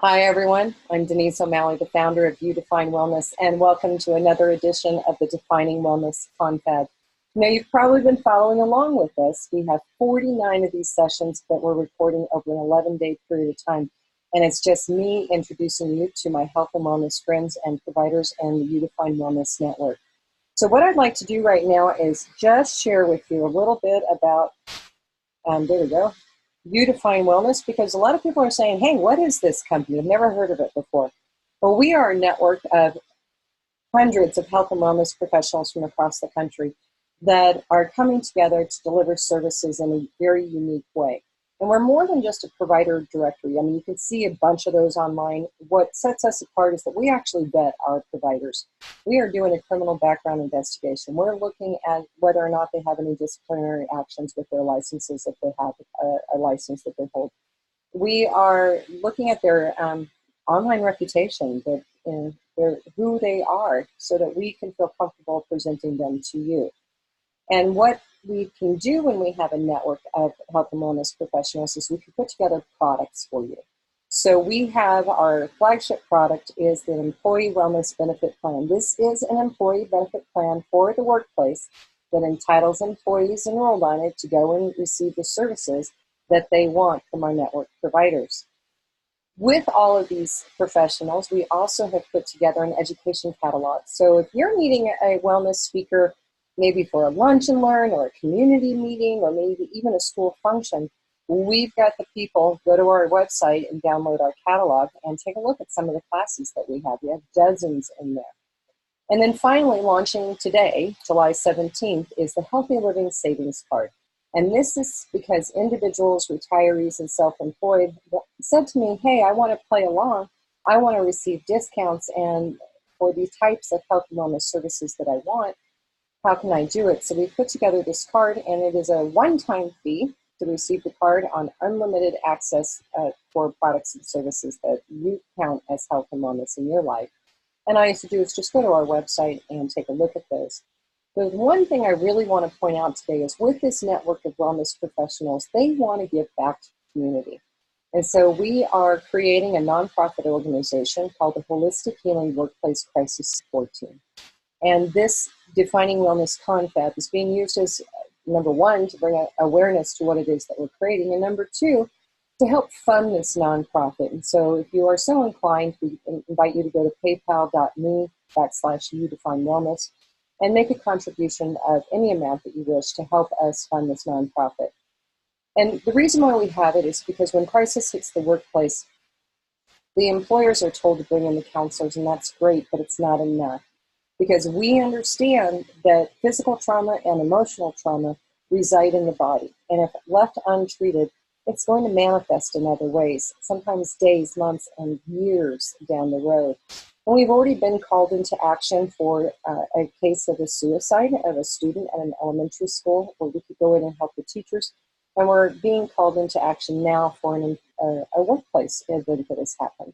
Hi, everyone. I'm Denise O'Malley, the founder of You Define Wellness, and welcome to another edition of the Defining Wellness Confab. Now, you've probably been following along with us. We have 49 of these sessions that we're recording over an 11-day period of time, and it's just me introducing you to my health and wellness friends and providers and the You Define Wellness Network. So what I'd like to do right now is just share with you a little bit about, there we go, You Define Wellness, because a lot of people are saying, hey, what is this company? I've never heard of it before. Well, we are a network of hundreds of health and wellness professionals from across the country that are coming together to deliver services in a very unique way. And we're more than just a provider directory. I mean, you can see a bunch of those online. What sets us apart is that we actually vet our providers. We are doing a criminal background investigation. We're looking at whether or not they have any disciplinary actions with their licenses, if they have a license that they hold. We are looking at their online reputation, who they are, so that we can feel comfortable presenting them to you. And what we can do when we have a network of health and wellness professionals is we can put together products for you. So we have our flagship product is the Employee Wellness Benefit Plan. This is an employee benefit plan for the workplace that entitles employees enrolled on it to go and receive the services that they want from our network providers. With all of these professionals, we also have put together an education catalog. So if you're needing a wellness speaker, maybe for a lunch and learn or a community meeting or maybe even a school function, we've got the people go to our website and download our catalog and take a look at some of the classes that we have. We have dozens in there. And then finally, launching today, July 17th, is the Healthy Living Savings Card. And this is because individuals, retirees, and self-employed said to me, hey, I want to play along. I want to receive discounts and for these types of health and wellness services that I want. How can I do it? So we put together this card, and it is a one-time fee to receive the card on unlimited access for products and services that you count as health and wellness in your life. And all you have to do is just go to our website and take a look at those. The one thing I really want to point out today is with this network of wellness professionals, they want to give back to the community. And so we are creating a nonprofit organization called the Holistic Healing Workplace Crisis Support Team. And this Defining Wellness Confab is being used as, number one, to bring awareness to what it is that we're creating, and number two, to help fund this nonprofit. And so if you are so inclined, we invite you to go to paypal.me/YouDefineWellness and make a contribution of any amount that you wish to help us fund this nonprofit. And the reason why we have it is because when crisis hits the workplace, the employers are told to bring in the counselors, and that's great, but it's not enough. Because we understand that physical trauma and emotional trauma reside in the body. And if left untreated, it's going to manifest in other ways, sometimes days, months, and years down the road. And we've already been called into action for a case of a suicide of a student at an elementary school where we could go in and help the teachers. And we're being called into action now for a workplace event that has happened.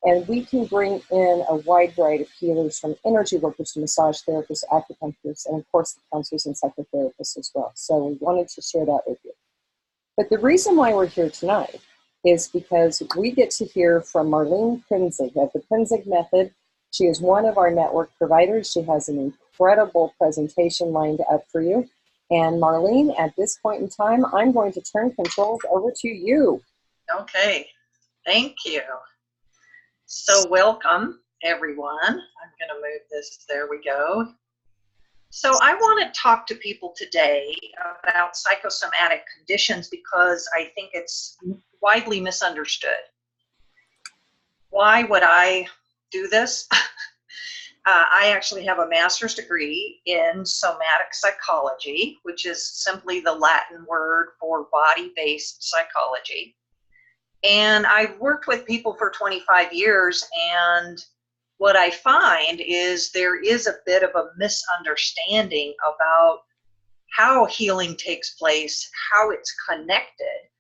And we can bring in a wide variety of healers, from energy workers to massage therapists, acupuncturists, and of course the counselors and psychotherapists as well. So we wanted to share that with you. But the reason why we're here tonight is because we get to hear from Marlene Prinzing of the Prinzing method. She is one of our network providers. She has an incredible presentation lined up for you. And Marlene, at this point in time, I'm going to turn controls over to you. Okay, thank you. So welcome, everyone. I'm going to move this. There we go. So I want to talk to people today about psychosomatic conditions because I think it's widely misunderstood. Why would I do this? I actually have a master's degree in somatic psychology, which is simply the Latin word for body-based psychology. And I've worked with people for 25 years, and what I find is there is a bit of a misunderstanding about how healing takes place, how it's connected,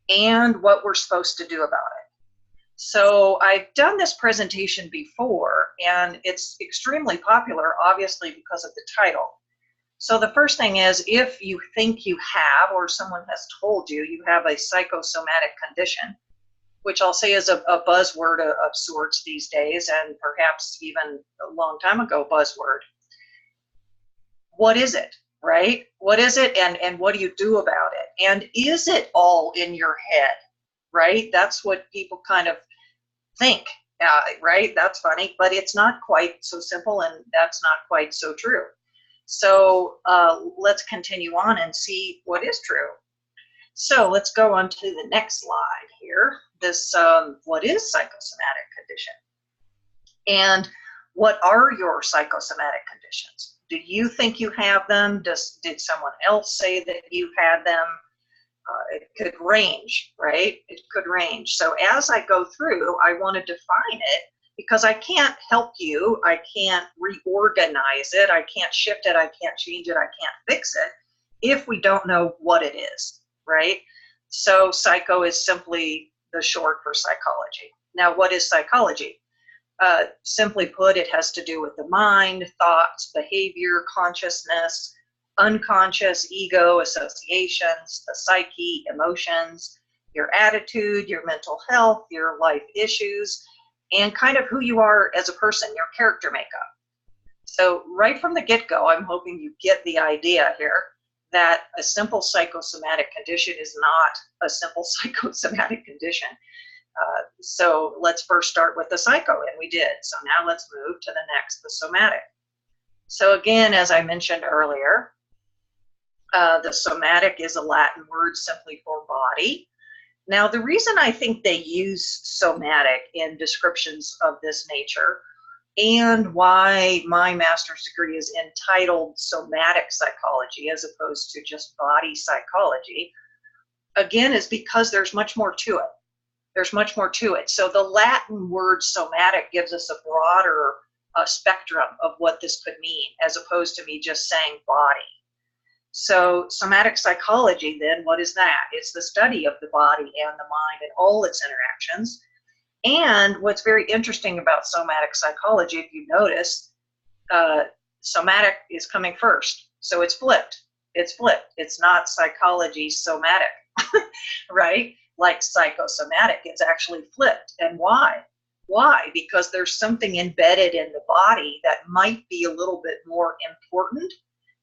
and what we're supposed to do about it. So I've done this presentation before, and it's extremely popular, obviously, because of the title. So the first thing is, if you think you have, or someone has told you you have a psychosomatic condition, which I'll say is a buzzword of sorts these days, and perhaps even a long time ago buzzword. What is it, right? What is it, and what do you do about it? And is it all in your head, right? That's what people kind of think, right? That's funny, but it's not quite so simple, and that's not quite so true. So let's continue on and see what is true. So let's go on to the next slide here. This, what is psychosomatic condition? And what are your psychosomatic conditions? Do you think you have them? Did someone else say that you had them? It could range, right? It could range. So as I go through, I want to define it because I can't help you. I can't reorganize it. I can't shift it. I can't change it. I can't fix it if we don't know what it is, right? So psycho is simply the short for psychology. Now, what is psychology? Simply put, it has to do with the mind, thoughts, behavior, consciousness, unconscious, ego, associations, the psyche, emotions, your attitude, your mental health, your life issues, and kind of who you are as a person, your character makeup. So right from the get-go, I'm hoping you get the idea here that a simple psychosomatic condition is not a simple psychosomatic condition. So let's first start with the psycho, and we did. So now let's move to the next, the somatic. So again, as I mentioned earlier, the somatic is a Latin word simply for body. Now, the reason I think they use somatic in descriptions of this nature, and why my master's degree is entitled somatic psychology as opposed to just body psychology, again, is because there's much more to it. There's much more to it. So the Latin word somatic gives us a broader spectrum of what this could mean, as opposed to me just saying body. So somatic psychology, then, what is that? It's the study of the body and the mind and all its interactions. And what's very interesting about somatic psychology, if you notice, somatic is coming first. So it's flipped. It's flipped. It's not psychology somatic, right? Like psychosomatic, it's actually flipped. And why? Why? Because there's something embedded in the body that might be a little bit more important.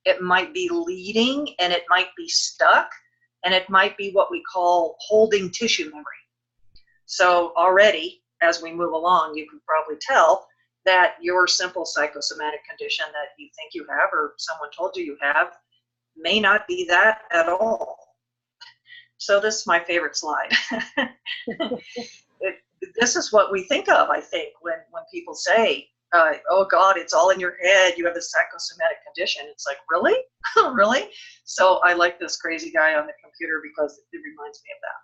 It might be leading, and it might be stuck, and it might be what we call holding tissue memory. So already, as we move along, you can probably tell that your simple psychosomatic condition that you think you have, or someone told you have, may not be that at all. So this is my favorite slide. This is what we think of, I think, when people say, oh God, it's all in your head, you have a psychosomatic condition. It's like, really? Really? So I like this crazy guy on the computer because it reminds me of that.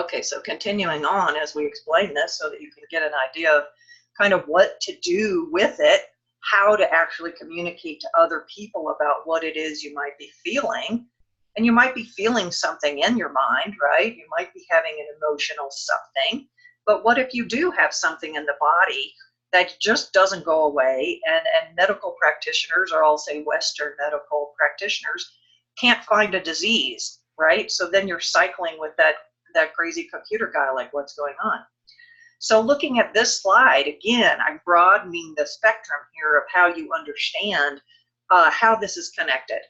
Okay, so continuing on as we explain this so that you can get an idea of kind of what to do with it, how to actually communicate to other people about what it is you might be feeling. And you might be feeling something in your mind, right? You might be having an emotional something. But what if you do have something in the body that just doesn't go away, and medical practitioners, or I'll say Western medical practitioners, can't find a disease, right? So then you're cycling with that crazy computer guy, like, what's going on? So looking at this slide, again, I'm broadening the spectrum here of how you understand how this is connected.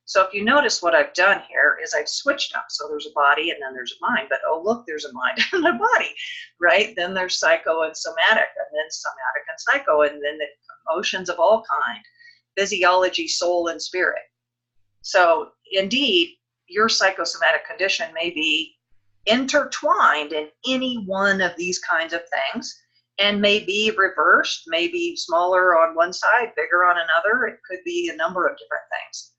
So if you notice what I've done here is I've switched up. So there's a body and then there's a mind, but oh look, there's a mind and a body, right? Then there's psycho and somatic, and then somatic and psycho, and then the emotions of all kind, physiology, soul, and spirit. So indeed, your psychosomatic condition may be intertwined in any one of these kinds of things, and may be reversed, maybe smaller on one side, bigger on another. It could be a number of different things.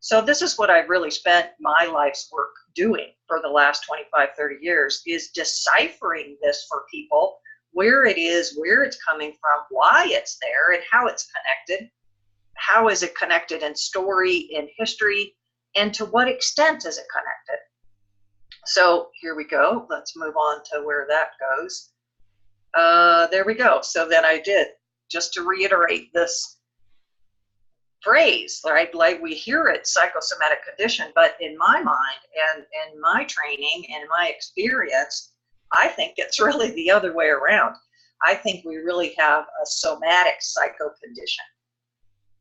So this is what I've really spent my life's work doing for the last 25, 30 years, is deciphering this for people, where it is, where it's coming from, why it's there, and how it's connected. How is it connected in story, in history, and to what extent is it connected? So here we go. Let's move on to where that goes. There we go. So then I did, just to reiterate this phrase, right? Like we hear it, psychosomatic condition, but in my mind and in my training and my experience, I think it's really the other way around. I think we really have a somatic psycho condition.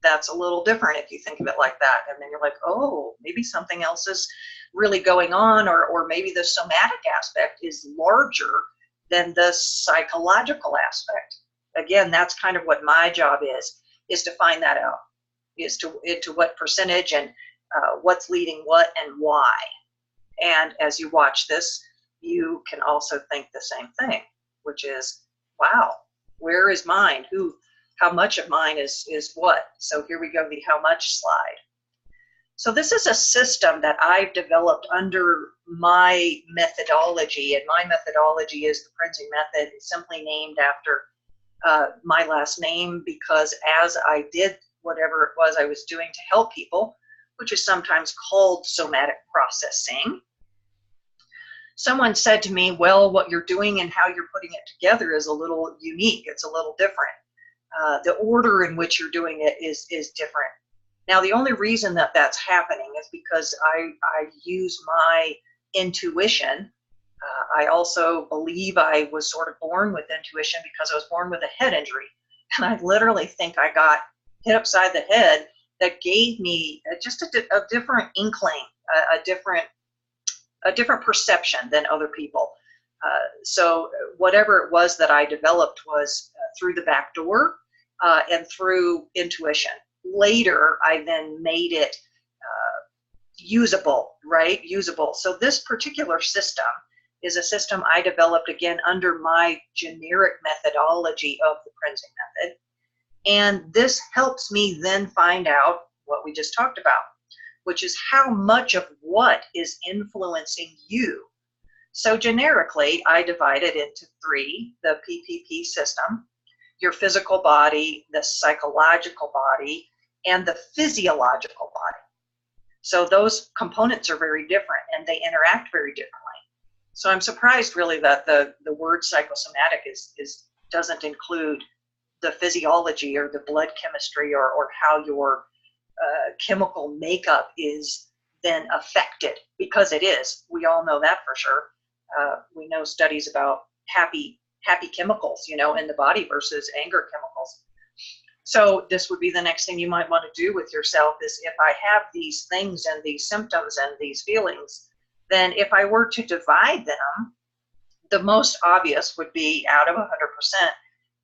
That's a little different if you think of it like that. And then you're like, oh, maybe something else is really going on, or maybe the somatic aspect is larger than the psychological aspect. Again, that's kind of what my job is to find that out, is to into what percentage and what's leading what and why. And as you watch this, you can also think the same thing, which is, wow, where is mine? How much of mine is what? So here we go, the how much slide. So this is a system that I've developed under my methodology, and my methodology is the Prinzing method. It's simply named after my last name, because as I did whatever it was I was doing to help people, which is sometimes called somatic processing, someone said to me, well, what you're doing and how you're putting it together is a little unique. It's a little different. The order in which you're doing it is different. Now, the only reason that that's happening is because I use my intuition. I also believe I was sort of born with intuition because I was born with a head injury. And I literally think I got hit upside the head that gave me just a different inkling, a different perception than other people. So whatever it was that I developed was through the back door and through intuition. Later, I then made it usable, right? Usable. So this particular system is a system I developed, again, under my generic methodology of the Prinzing method. And this helps me then find out what we just talked about, which is how much of what is influencing you. So generically, I divide it into three: the PPP system, your physical body, the psychological body, and the physiological body. So those components are very different and they interact very differently. So I'm surprised really that the word psychosomatic doesn't include the physiology or the blood chemistry or how your chemical makeup is then affected, because it is. We all know that for sure. We know studies about happy chemicals, in the body versus anger chemicals. So this would be the next thing you might want to do with yourself is, if I have these things and these symptoms and these feelings, then if I were to divide them, the most obvious would be out of 100%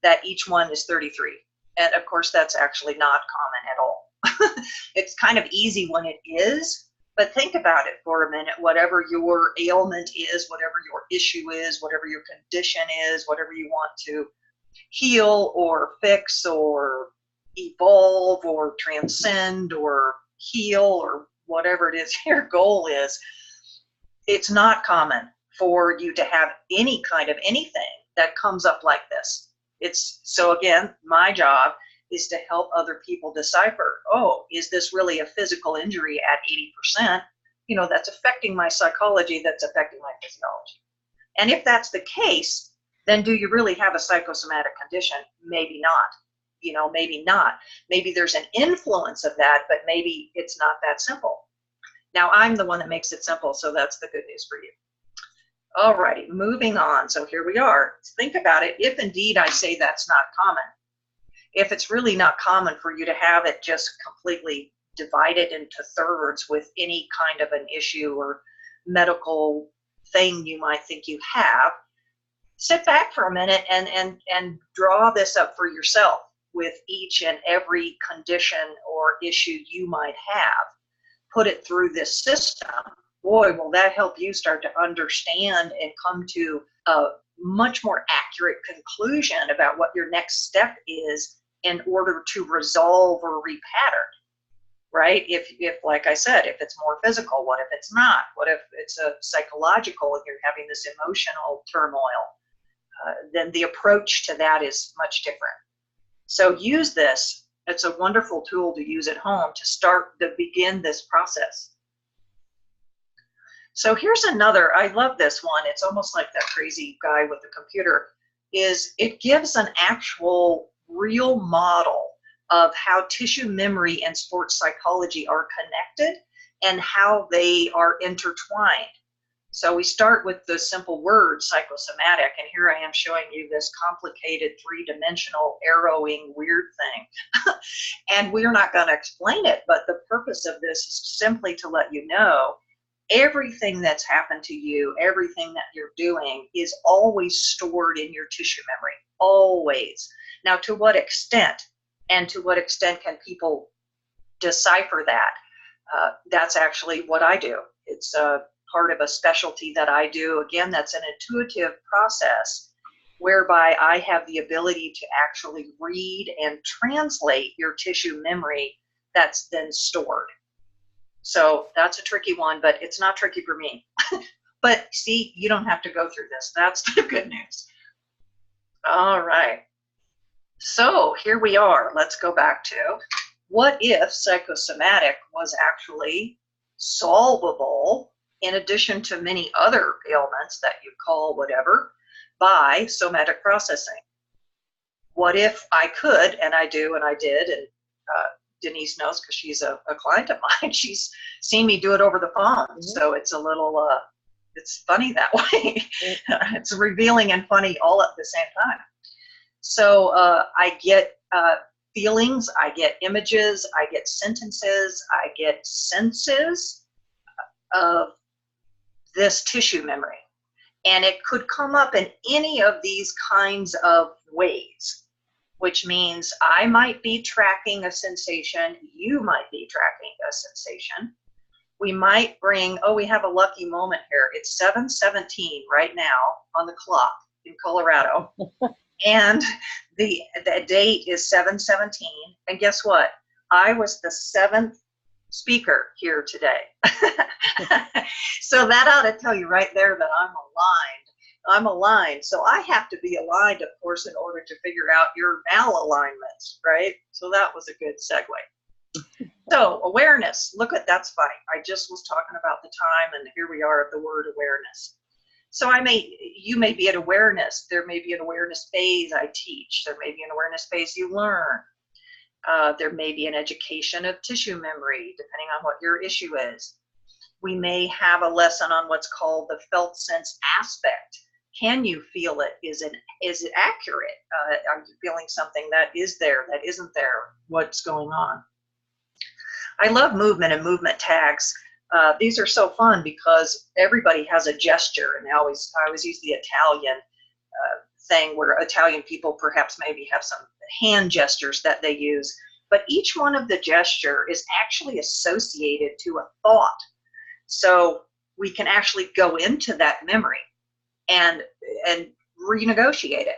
that each one is 33. And of course, that's actually not common at all. It's kind of easy when it is, but think about it for a minute. Whatever your ailment is, whatever your issue is, whatever your condition is, whatever you want to heal or fix or evolve or transcend or heal or whatever it is your goal is, it's not common for you to have any kind of anything that comes up like this. So again, my job is to help other people decipher, oh, is this really a physical injury at 80%? That's affecting my psychology, that's affecting my physiology. And if that's the case, then do you really have a psychosomatic condition? Maybe not. Maybe not. Maybe there's an influence of that, but maybe it's not that simple. Now, I'm the one that makes it simple, so that's the good news for you. Alrighty, moving on. So here we are. Think about it. If indeed I say that's not common, if it's really not common for you to have it just completely divided into thirds with any kind of an issue or medical thing you might think you have, sit back for a minute and draw this up for yourself with each and every condition or issue you might have. Put it through this system. Boy, will that help you start to understand and come to a much more accurate conclusion about what your next step is in order to resolve or repattern, right? If like I said, if it's more physical, what if it's not? What if it's a psychological and you're having this emotional turmoil? Then the approach to that is much different. So use this. It's a wonderful tool to use at home to begin this process. So here's another, I love this one. It's almost like that crazy guy with the computer. It gives an actual real model of how tissue memory and sports psychology are connected and how they are intertwined. So we start with the simple word psychosomatic, and here I am showing you this complicated three-dimensional arrowing weird thing. And we're not going to explain it, but the purpose of this is simply to let you know everything that's happened to you, everything that you're doing is always stored in your tissue memory, always. Now, to what extent, and to what extent can people decipher that? That's actually what I do. It's part of a specialty that I do. Again, that's an intuitive process whereby I have the ability to actually read and translate your tissue memory that's then stored. So that's a tricky one, but it's not tricky for me. But see, you don't have to go through this. That's the good news. All right. So here we are. Let's go back to, what if psychosomatic was actually solvable, in addition to many other ailments that you call whatever, by somatic processing? What if I could, and I do, and I did, and Denise knows because she's a client of mine. She's seen me do it over the phone. Mm-hmm. So it's a little, it's funny that way. It's revealing and funny all at the same time. So I get feelings, I get images, I get sentences, I get senses of this tissue memory. And it could come up in any of these kinds of ways, which means I might be tracking a sensation, you might be tracking a sensation. We might bring, oh, we have a lucky moment here. It's 7:17 right now on the clock in Colorado. And the date is 7/17. And guess what? I was the seventh speaker here today. So that ought to tell you right there that I'm aligned. I'm aligned. So I have to be aligned, of course, in order to figure out your malalignments, right? So that was a good segue. So awareness, look at, that's funny. I just was talking about the time, and here we are at the word awareness. So you may be at awareness. There may be an awareness phase I teach. There may be an awareness phase you learn. There may be an education of tissue memory, depending on what your issue is. We may have a lesson on what's called the felt sense aspect. Can you feel it? Is it accurate? Are you feeling something that is there, that isn't there? What's going on? I love movement and movement tags. These are so fun because everybody has a gesture, and I always use the Italian thing where Italian people perhaps maybe have some hand gestures that they use, but each one of the gesture is actually associated to a thought. So we can actually go into that memory and renegotiate it.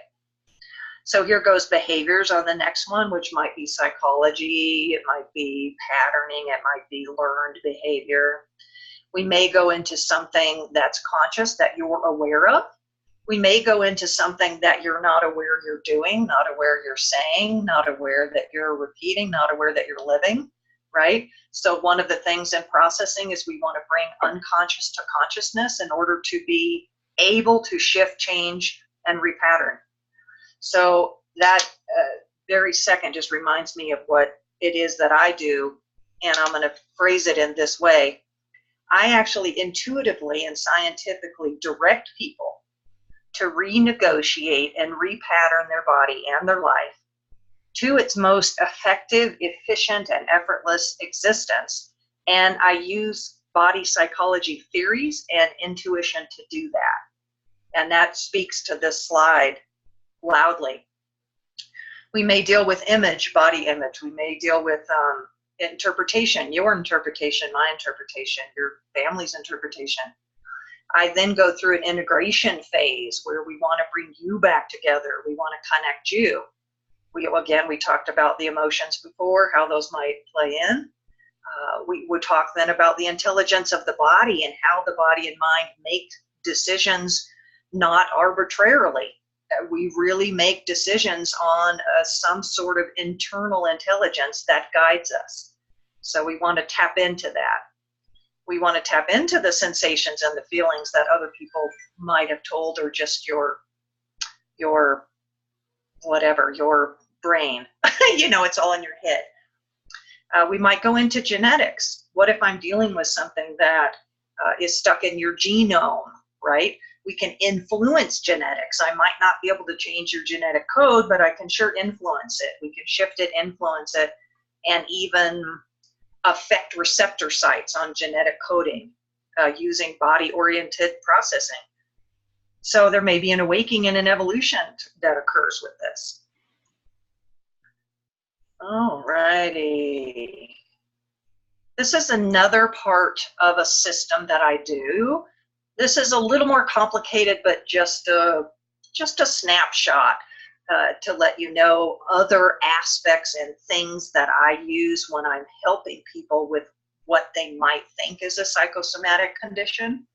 So here goes behaviors on the next one, which might be psychology, it might be patterning, it might be learned behavior. We may go into something that's conscious that you're aware of. We may go into something that you're not aware you're doing, not aware you're saying, not aware that you're repeating, not aware that you're living, right? So one of the things in processing is we want to bring unconscious to consciousness in order to be able to shift, change, and repattern. So that very second just reminds me of what it is that I do, and I'm going to phrase it in this way. I actually intuitively and scientifically direct people to renegotiate and repattern their body and their life to its most effective, efficient, and effortless existence. And I use body psychology theories and intuition to do that. And that speaks to this slide loudly. We may deal with image, body image. We may deal with interpretation, your interpretation, my interpretation, your family's interpretation. I then go through an integration phase where we want to bring you back together. We want to connect you. We talked about the emotions before, how those might play in. We would talk then about the intelligence of the body and how the body and mind make decisions not arbitrarily. We really make decisions on some sort of internal intelligence that guides us. So we want to tap into that. We want to tap into the sensations and the feelings that other people might have told, or just your whatever, your brain. You know, it's all in your head. We might go into genetics. What if I'm dealing with something that is stuck in your genome, right? We can influence genetics. I might not be able to change your genetic code, but I can sure influence it. We can shift it, influence it, and even affect receptor sites on genetic coding using body-oriented processing. So there may be an awakening and an evolution that occurs with this. Alrighty. This is another part of a system that I do. This is a little more complicated, but just a snapshot to let you know other aspects and things that I use when I'm helping people with what they might think is a psychosomatic condition.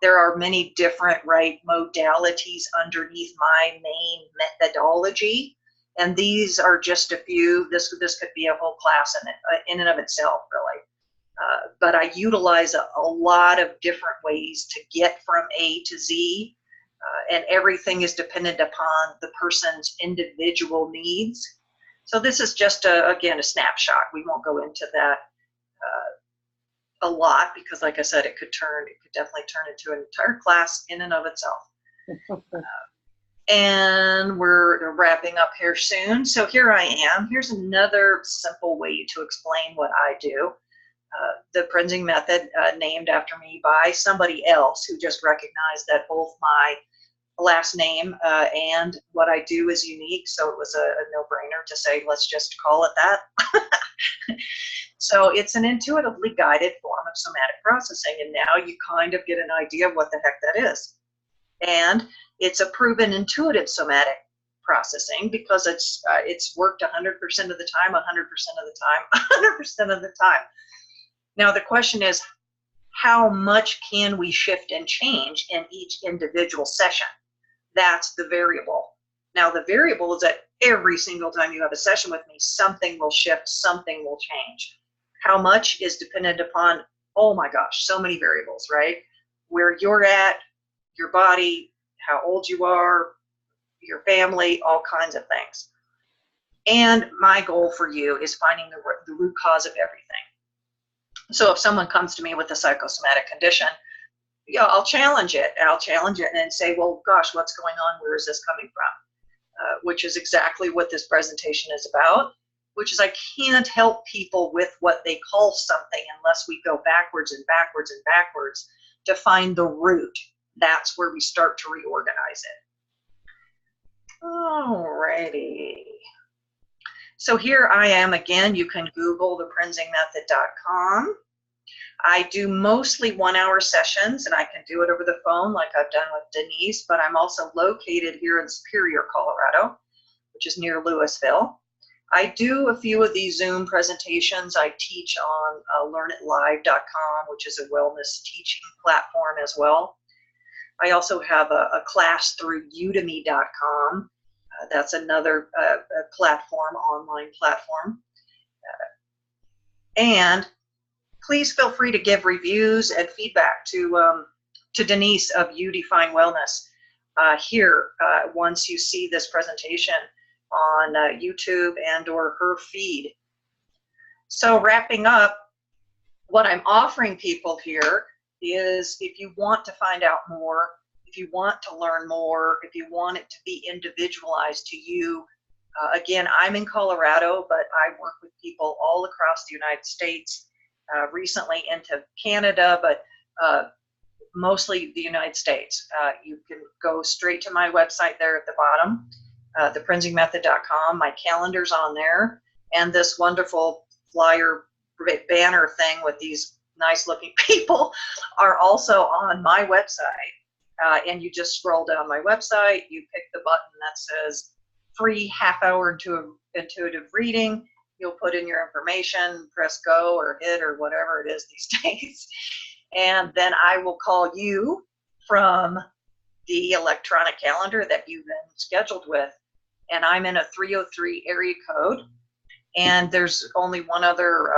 There are many different, modalities underneath my main methodology, and these are just a few. This could be a whole class in and of itself, really. But I utilize a lot of different ways to get from A to Z, and everything is dependent upon the person's individual needs. So this is just, again, a snapshot. We won't go into that a lot because, like I said, it could definitely turn into an entire class in and of itself. And we're wrapping up here soon. So here I am. Here's another simple way to explain what I do. The Prinzing method, named after me by somebody else who just recognized that both my last name and what I do is unique. So it was a no-brainer to say, let's just call it that. So it's an intuitively guided form of somatic processing. And now you kind of get an idea of what the heck that is. And it's a proven intuitive somatic processing because it's worked 100% of the time, 100% of the time, 100% of the time. Now the question is, how much can we shift and change in each individual session? That's the variable. Now the variable is that every single time you have a session with me, something will shift, something will change. How much is dependent upon, oh my gosh, so many variables, right? Where you're at, your body, how old you are, your family, all kinds of things. And my goal for you is finding the root cause of everything. So if someone comes to me with a psychosomatic condition, yeah, I'll challenge it. I'll challenge it and then say, well, gosh, what's going on? Where is this coming from? Which is exactly what this presentation is about, which is I can't help people with what they call something unless we go backwards and backwards and backwards to find the root. That's where we start to reorganize it. Alrighty. So here I am again. You can Google theprinzingmethod.com. I do mostly 1-hour sessions, and I can do it over the phone like I've done with Denise, but I'm also located here in Superior, Colorado, which is near Louisville. I do a few of these Zoom presentations. I teach on learnitlive.com, which is a wellness teaching platform as well. I also have a class through udemy.com. That's another platform, online platform. And please feel free to give reviews and feedback to Denise of You Define Wellness here once you see this presentation on YouTube and or her feed. So wrapping up, what I'm offering people here is if you want to find out more, if you want to learn more, if you want it to be individualized to you, again, I'm in Colorado, but I work with people all across the United States, recently into Canada, but mostly the United States. You can go straight to my website there at the bottom, theprinzingmethod.com. My calendar's on there, and this wonderful flyer banner thing with these nice looking people are also on my website. And you just scroll down my website, you pick the button that says free half-hour intuitive reading. You'll put in your information, press go or hit or whatever it is these days. And then I will call you from the electronic calendar that you've been scheduled with. And I'm in a 303 area code. And there's only one other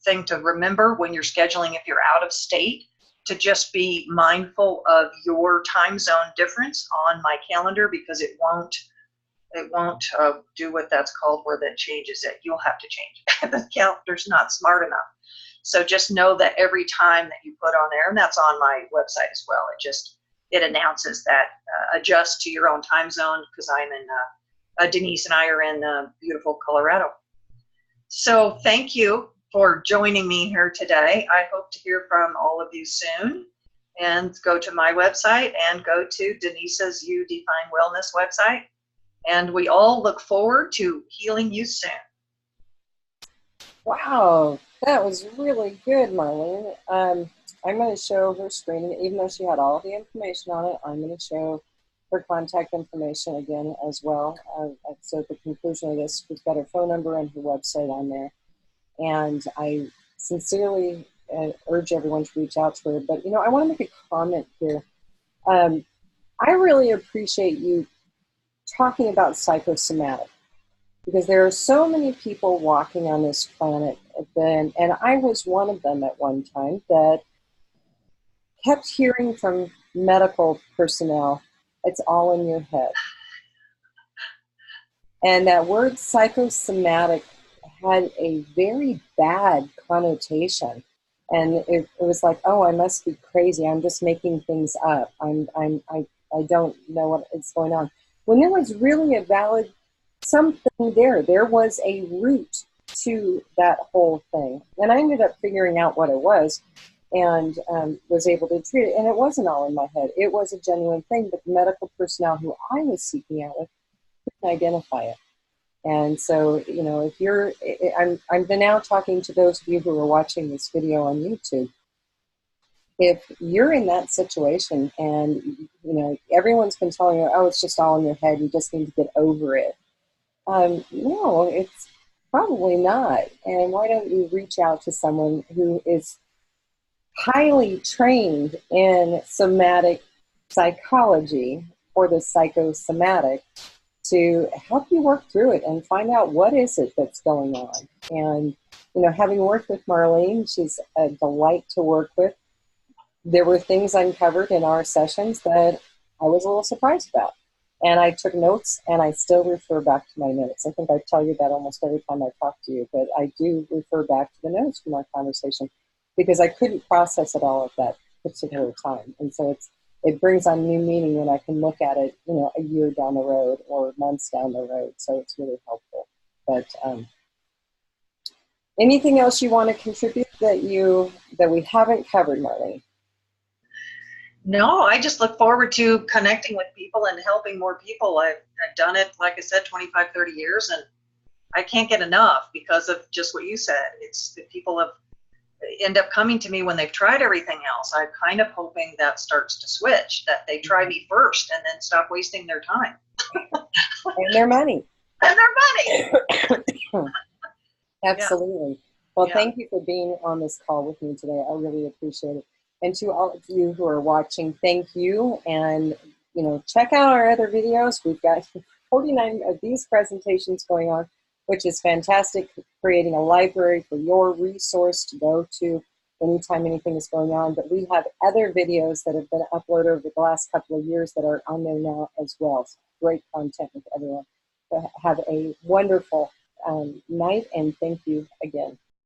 thing to remember when you're scheduling if you're out of state, to just be mindful of your time zone difference on my calendar, because it won't do what that's called where that changes it. You'll have to change it. The calendar's not smart enough. So just know that every time that you put on there, and that's on my website as well, it announces that adjust to your own time zone, because I'm in Denise and I are in beautiful Colorado. So thank you for joining me here today. I hope to hear from all of you soon. And go to my website and go to Denise's You Define Wellness website. And we all look forward to healing you soon. Wow, that was really good, Marlene. I'm going to show her screen, and even though she had all the information on it, I'm going to show her contact information again as well. So at the conclusion of this, she's got her phone number and her website on there. And I sincerely urge everyone to reach out to her. But, you know, I want to make a comment here. I really appreciate you talking about psychosomatic, because there are so many people walking on this planet, and I was one of them at one time, that kept hearing from medical personnel, it's all in your head. And that word psychosomatic had a very bad connotation. And it was like, oh, I must be crazy. I'm just making things up. I don't know what is going on. When there was really a valid something there. There was a root to that whole thing. And I ended up figuring out what it was, and was able to treat it. And it wasn't all in my head. It was a genuine thing, but the medical personnel who I was seeking out with couldn't identify it. And so, you know, if you're, I'm now talking to those of you who are watching this video on YouTube. If you're in that situation and, you know, everyone's been telling you, oh, it's just all in your head, you just need to get over it. No, it's probably not. And why don't you reach out to someone who is highly trained in somatic psychology, or the psychosomatic, to help you work through it and find out what is it that's going on. And, you know, having worked with Marlene, she's a delight to work with. There were things uncovered in our sessions that I was a little surprised about. And I took notes, and I still refer back to my notes. I think I tell you that almost every time I talk to you, but I do refer back to the notes from our conversation, because I couldn't process it all at that particular time. And so it brings on new meaning when I can look at it, you know, a year down the road or months down the road. So it's really helpful. But anything else you want to contribute that we haven't covered, Marlene? No, I just look forward to connecting with people and helping more people. I've done it, like I said, 25, 30 years, and I can't get enough because of just what you said. It's that people end up coming to me when they've tried everything else. I'm kind of hoping that starts to switch, that they try me first and then stop wasting their time. And their money. And their money. Absolutely. Yeah. Well, thank you for being on this call with me today. I really appreciate it. And to all of you who are watching, thank you. And, you know, check out our other videos. We've got 49 of these presentations going on, which is fantastic, creating a library for your resource to go to anytime anything is going on. But we have other videos that have been uploaded over the last couple of years that are on there now as well. So great content with everyone. So have a wonderful night, and thank you again.